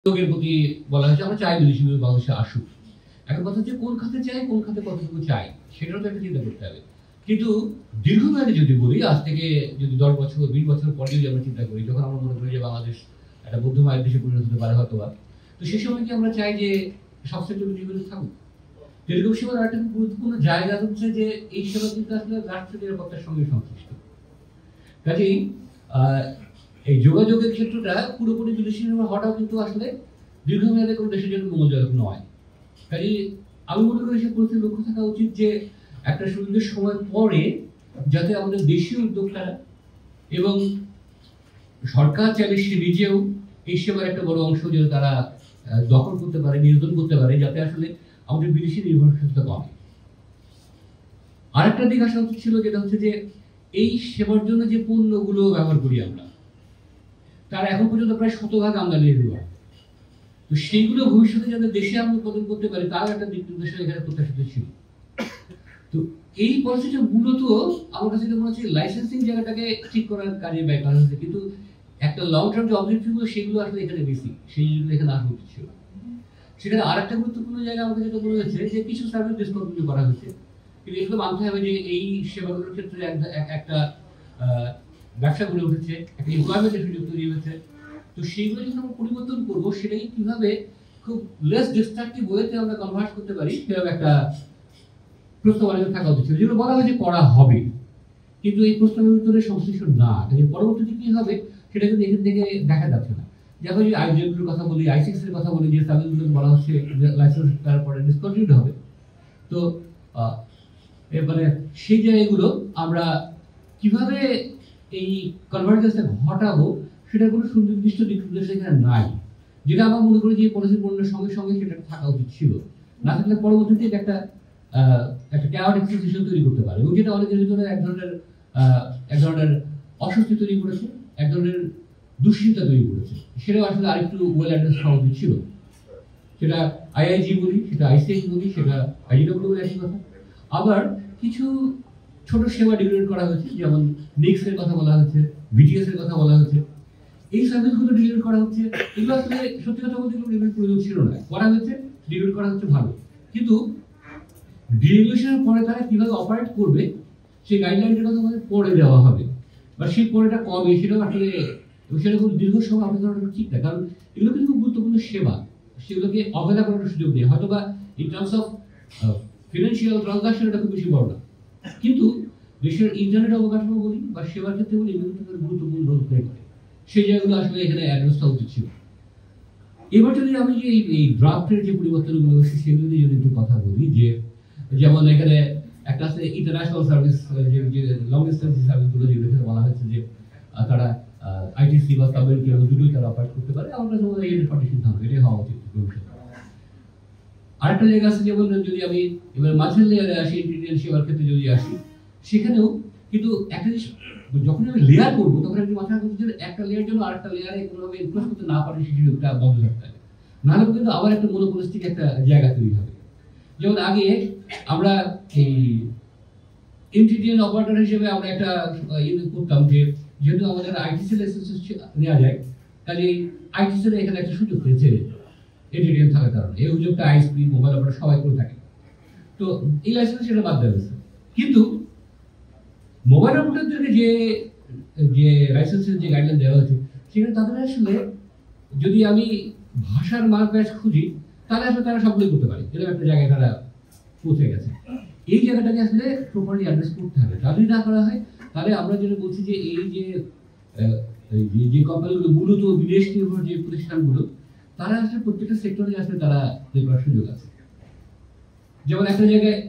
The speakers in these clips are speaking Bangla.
লোকের প্রতি বলা হয়েছে আমরা চাই বিদেশি বাংলাদেশে আসুক। এখন কথা হচ্ছে কোন খাতে চাই, কোন খাতে কতটুকু চাই, সেটাও তো একটা চিন্তা করতে হবে। কিন্তু দীর্ঘমেয়াদে যদি বলি, আজ থেকে যদি 10 বছর 20 বছর পরে যদি আমরা চিন্তা করি, যখন আমরা মনে করি যে বাংলাদেশ একটা মধ্যম আয়ের দেশে পরিণত হতে পারে হয়তো বা, তো সেই সময় কি আমরা চাই যে সব সেক্টরে নিবেদিত থাকুক? টেলিকম সেবার একটা গুরুত্বপূর্ণ জায়গা হচ্ছে যে এই সেবা কিন্তু আসলে রাষ্ট্রীয় নিরাপত্তার সঙ্গে সংশ্লিষ্ট। কাজেই এই যোগাযোগের ক্ষেত্রটা পুরোপুরি বিদেশি নির্ভর হওয়াটাও কিন্তু আসলে দীর্ঘমেয়াদে কোনো দেশের জন্য মঙ্গলজনক নয়। কাজেই আমি মনে করি সে পরিস্থিতি লক্ষ্য থাকা উচিত যে একটা সুদীর্ঘ সময় পরে যাতে আমাদের দেশীয় উদ্যোক্তারা এবং সরকার চাইলে সে নিজেও এই সেবার একটা বড় অংশ যেন তারা দখল করতে পারে, নিয়ন্ত্রণ করতে পারে, যাতে আসলে আমাদের বিদেশি নির্ভরশীলতা কমে। আরেকটা দিক আসা উচিত ছিল, যেটা হচ্ছে যে এই সেবার জন্য যে পণ্যগুলো ব্যবহার করি আমরা, তার এখন পর্যন্ত প্রায় 100% আমদানি নির্ভর। তো সেইগুলো ভবিষ্যতে যাতে দেশে আমরা উৎপাদন করতে পারি, তার একটা দিক নির্দেশনা এখানে প্রত্যাশিত ছিল। তো এই পলিসিটা মূলত আমার কাছে মনে হচ্ছে লাইসেন্সিং জায়গাটাকে ঠিক করার কাজে ব্যয় করা হয়েছে, কিন্তু একটা লং টার্ম যে অবজেক্টিভগুলো সেগুলো আসলে এখানে বেশি, সেইগুলো এখানে আসা উচিত ছিল। সেখানে আরেকটা গুরুত্বপূর্ণ জায়গা আমাকে যেটা মনে হচ্ছে যে কিছু সার্ভিস ডিসকন্টিনিউ করা হয়েছে, কিন্তু এগুলো মানতে হবে যে এই সেবাগুলোর ক্ষেত্রে একটা ব্যবসা গড়ে উঠেছে, একটা এমপ্লয়মেন্টের সুযোগ তৈরি হয়েছে। তো সেইগুলো যখন আমরা পরিবর্তন করবো, সেটাই কিভাবে খুব লেস ডিস্ট্রাকটিভ ওয়েতে আমরা কনভার্ট করতে পারি, সেরকম একটা প্রস্তাব থাকা উচিত ছিল, যেগুলো বলা হয়েছে করা হবে, কিন্তু এই প্রস্তাবের ভিতরে সংশ্লিষ্ট না। পরবর্তীতে কি হবে সেটা কিন্তু এখান থেকে দেখা যাচ্ছে না। যেমন যে আইজিএর কথা বলি, আই6 এর কথা বলি, যে সার্ভিসগুলো বলা হচ্ছে লাইসেন্স তারপরে ডিসকন্টিনিউড হবে। তো মানে সেই জায়গাগুলো আমরা কিভাবে এই কনভার্জেন্সটা ঘটাবো, সেটার কোনো সুনির্দিষ্ট দিক নির্দেশ এখানে নাই, যেটা আমার মনে করি যে পলিসি পণ্যের সঙ্গে সঙ্গে সেটা থাকা উচিত ছিল। না থাকলে পরবর্তীতে একটা ক্যাওটিক সিচুয়েশন তৈরি করতে পারে, এবং যেটা অনেকের ভিতরে এক ধরনের অস্বস্তি তৈরি করেছে, এক ধরনের দুশ্চিন্তা তৈরি করেছে। সেটাও আসলে আরেকটু ওয়েল অ্যাড্রেস করা উচিত ছিল। সেটা আইআইজি বলি, সেটা আইসিআই বলি, সেটা আইজিডব্লিউ বলি, একই কথা। আবার কিছু ছোট সেবা ডিগ্রেড করা হয়েছে, যেমন নিক্স এর কথা বলা হয়েছে, বিটিএস এর কথা বলা হয়েছে। এই সার্ভিসগুলো ডিগ্রেড করা হচ্ছে, এগুলো আসলে সত্যি কথা বলতে ডিগ্রেড প্রয়োজন ছিল না, করা হয়েছে, ডিগ্রেড করা হচ্ছে ভালো, কিন্তু ডিরেগুলেশনের পরে তারা কিভাবে অপারেট করবে সেই গাইডলাইনটার কথা আমাদের পরে দেওয়া হবে, বা সেই পরেটা কবে সেটাও আসলে সেটা খুব দীর্ঘ সময় অপেক্ষা করাটা ঠিক না। কারণ এগুলো কিন্তু খুব গুরুত্বপূর্ণ সেবা, সেগুলোকে অবহেলা করার সুযোগ নেই। হয়তো বা in terms of financial transaction এটা খুব বেশি বড় না, কিন্তু দেশের ইন্টারনেট অবকাঠামো বলি বা সেবার ক্ষেত্রে বলি, এগুলো কিন্তু গুরুত্বপূর্ণ রোল প্লে করে। সেই জায়গাগুলো আসলে এখানে অ্যাড্রেস করা উচিত ছিল। এবার যদি আমি যে এই ড্রাফটের যে পরিবর্তনগুলো হচ্ছে সেগুলো নিয়ে যদি একটু কথা বলি, যে যেমন এখানে একটা আছে ইন্টারন্যাশনাল সার্ভিস, যে লং ডিস্টেন্স সার্ভিসগুলো যেগুলো বলা হয়েছে যে তারা আইটিসি বা সাবমেরিন কেবল দুটোই তারা অপারেট করতে পারে। আমার কাছে মনে হয় এটা সঠিক সিদ্ধান্ত, এটাই হওয়া উচিত ভবিষ্যতে। আরেকটা জায়গা আছে, যেমন যদি আমি এবার মাঝের লেয়ারে আসি, ইন্ডিয়ান সেবার ক্ষেত্রে যদি আসি, সেখানেও কিন্তু একটা জিনিস যখন আমি লেয়ার করবো, তখন আমি মাথায় রাখবো যে একটা লেয়ার জন্য আরেকটা লেয়ারে কোনোভাবে ইনক্রস করতে না পারে, সেই সুযোগটা বন্ধ থাকতে হবে, নাহলে কিন্তু আবার একটা মনোপলিস্টিক একটা জায়গা তৈরি হবে। যেমন আগে আমরা এই ইন্টিগ্রেটেড অপারেটর হিসেবে আমরা একটা করতাম, যে যেহেতু আমাদের আইটিসি লাইসেন্স নেওয়া যায়, কাজে আইটিসি এখানে একটা সুযোগ পেয়েছে এটিডিএম থাকার কারণে। এই সুযোগটা আইএসপি, মোবাইল অপারেটর সবাই করে থাকে। তো এই লাইসেন্স সেটা বাদ দেওয়া হয়েছে, কিন্তু মোবাইল অপারেটরদেরকে যে লাইসেন্সের যে গাইডলাইন দেওয়া হয়েছে, সেখানে তাদের আসলে যদি আমি ভাষার মার্কপ্যাচ খুঁজি, তাহলে আসলে তারা সবগুলোই করতে পারে, এরকম একটা জায়গায় তারা পৌঁছে গেছে। এই জায়গাটাকে আসলে প্রপারলি অ্যাড্রেস করতে হবে। তা যদি না করা হয়, তাহলে আমরা যেটা বলছি যে এই যে কোম্পানিগুলো মূলত বিদেশ নির্ভর যে প্রতিষ্ঠানগুলো, তারা আসলে প্রত্যেকটা সেক্টরে আসলে তারা করার সুযোগ আছে। যেমন একটা জায়গায়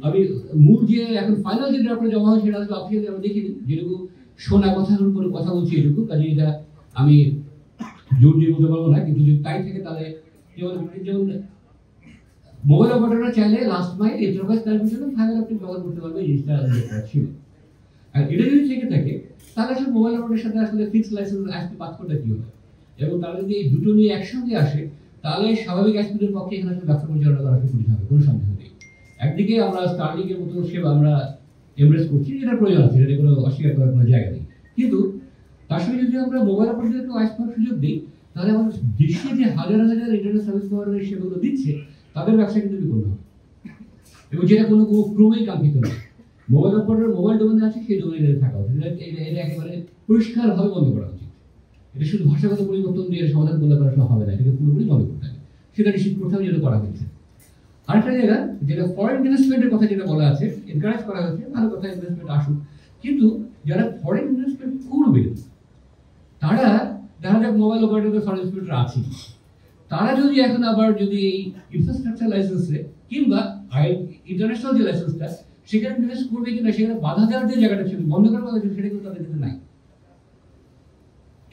আমি মূল যে এখন ফাইনাল যে ড্রাফটে জমা হয়, সেটা আসলে অফিসিয়ালি আমরা দেখিনি, যেটুকু শোনা কথার উপরে কথা বলছি এটুকু, কাজে এটা আমি জোর দিয়ে বলতে পারবো না। কিন্তু যদি তাই থাকে, তাহলে যেমন মোবাইল অপারেটররা চাইলে লাস্ট মাইল এন্টারপ্রাইজ কানেক্টের জন্য ফাইবার অপটিক ব্যবহার করতে পারবে, এই জিনিসটা ছিল। আর এটা যদি থেকে থাকে, তাহলে আসলে মোবাইল অপারেটরের সাথে আসলে ফিক্সড লাইসেন্স আসতে পার্থক্যটা কি হবে, এবং তারা যদি এই দুটো নিয়ে একসঙ্গে আসে, তাহলে স্বাভাবিক অ্যাসপিডের পক্ষে এখানে আসলে ব্যবসা পরিচালনা করা কঠিন হবে, কোনো সন্দেহ নেই। একদিকে আমরা স্টার্লিং এর মতো সেবা আমরা এমব্রেস করছি, যেটা প্রয়োজন আছে, এটা কোনো অস্বীকার করার কোনো জায়গা নেই, কিন্তু তার সঙ্গে যদি আমরা মোবাইল অপারেটরকে আইস করার সুযোগ দিই, তাহলে আমাদের দেশে যে হাজার হাজার ইন্টারনেট সার্ভিস প্রোভাইডার সেগুলো দিচ্ছে তাদের ব্যবসা কিন্তু বিপন্ন হবে, এবং যেটা কোনো ক্রমেই কাঙ্ক্ষিত না। মোবাইল অপারেটর মোবাইল ডোমেনে আছে, সেই ডোমেনে থাকা উচিত। এটা একেবারে পরিষ্কারভাবে বন্ধ করা উচিত। এটা শুধু ভাষাগত পরিবর্তন দিয়ে সমাধান করলে আসলে হবে না, এটাকে পুরোপুরি বন্ধ করতে হবে। সেটা নিশ্চিত করতে হবে, যেটা করা হয়েছে। আরেকটা জায়গা যেটা ফরেন ইনভেস্টমেন্টের কথা যেটা বলা আছে, এনকারেজ করা হয়েছে, ভালো কথা, ইনভেস্টমেন্ট আসুক, কিন্তু যারা ফরেন ইনভেস্টমেন্ট করবে তারা দেখা যাক মোবাইল অপারেটর ফরেন ইনভেস্টমেন্ট আছে, তারা যদি এখন আবার যদি এই ইনফ্রাস্ট্রাকচার লাইসেন্সে কিংবা ইন্টারন্যাশনাল যে লাইসেন্সটা সেখানে ইনভেস্ট করবে কিনা, সেখানে বাধা দেওয়ার যে জায়গাটা ছিল, বন্ধ করার কথা ছিল, সেটা কিন্তু তাদের কাছে নাই।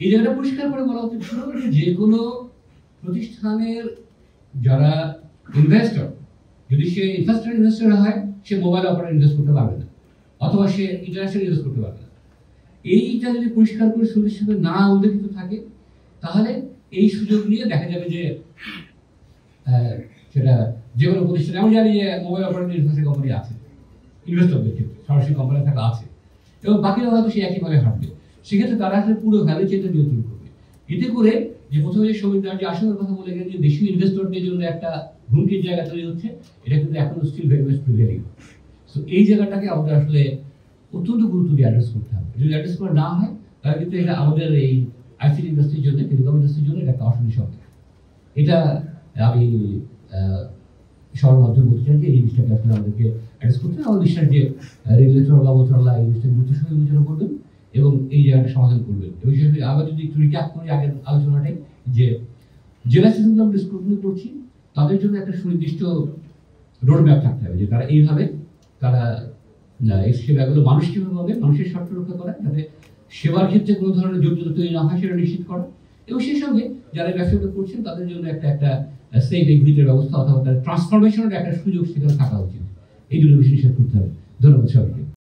এই জায়গাটা পরিষ্কার করে বলা উচিত ছিল যে কোনো প্রতিষ্ঠানের যারা ইনভেস্টর, যদি সে ইনফ্রাস্ট্রাকচার ইনভেস্টর হয়, সে মোবাইল অপারেটর ইনভেস্ট করতে পারবে না, অথবা সে ইন্টারন্যাশনাল ইনভেস্ট করতে পারবে না। এইটা যদি পরিষ্কার করে সুনিশ্চিত না উল্লেখিত থাকে, তাহলে এই সুযোগ নিয়ে দেখা যাবে যে সেটা যে কোনো প্রতিষ্ঠানে, আমি জানি যে মোবাইল অপারেটর ইনফ্রাস্ট্রাকচার কোম্পানি আছে, ইনভেস্টরদের ক্ষেত্রে সরাসরি কোম্পানি থাকা আছে, এবং বাকিরা হয়তো সে একইভাবে হাঁটবে। সেক্ষেত্রে তারা আসলে পুরো ভ্যালু চেনটা নিয়ন্ত্রণ করবে। এতে করে যে প্রথমে যে সমিতির যে আসনের কথা বলে গেলেন, যে দেশীয় ইনভেস্টরদের জন্য একটা হুমকির জায়গা তৈরি হচ্ছে, এটা কিন্তু এখনো still very much prevailing. So এই জায়গাটাকে আমাদের আসলে অত্যন্ত গুরুত্ব দিয়ে অ্যাড্রেস করতে হবে। যদি অ্যাড্রেস করা না হয়, তাহলে কিন্তু এটা আমাদের এই আইসিটি ইন্ডাস্ট্রির জন্য, টেলিকম ইন্ডাস্ট্রির জন্য এটা একটা অসুবিধা হবে। এটা আমি সবার মাধ্যমে বলতে চাই যে এই জিনিসটাকে আসলে আমাদেরকে অ্যাড্রেস করতে হবে। আমার বিশ্বাস যে রেগুলেটর বা মন্ত্রণালয় এই জিনিসটা গুরুত্বের সঙ্গে বিবেচনা করবেন এবং এই জায়গাটা সমাধান করবেন। এবং সেক্ষেত্রে আবার যদি একটু রিক্যাপ করি আগের আলোচনাটাই, যে যে লাইসেন্সগুলো আমরা স্ক্রুটিনি করছি তাদের জন্য একটা সুনির্দিষ্ট রোড ম্যাপ থাকতে হবে, যে তারা এইভাবে তারা এই সেবাগুলো মানুষ কীভাবে পাবে, মানুষের স্বার্থ রক্ষা করা, যাতে সেবার ক্ষেত্রে কোনো ধরনের জটিলতা তৈরি না হয় সেটা নিশ্চিত করা, এবং সেই সঙ্গে যারা ব্যবসাটা করছেন তাদের জন্য একটা সেফ এক্সিটের ব্যবস্থা অথবা তার ট্রান্সফরমেশনের একটা সুযোগ সেখানে থাকা উচিত। এই দুটো বিষয় নিশ্চিত করতে হবে। ধন্যবাদ সবাইকে।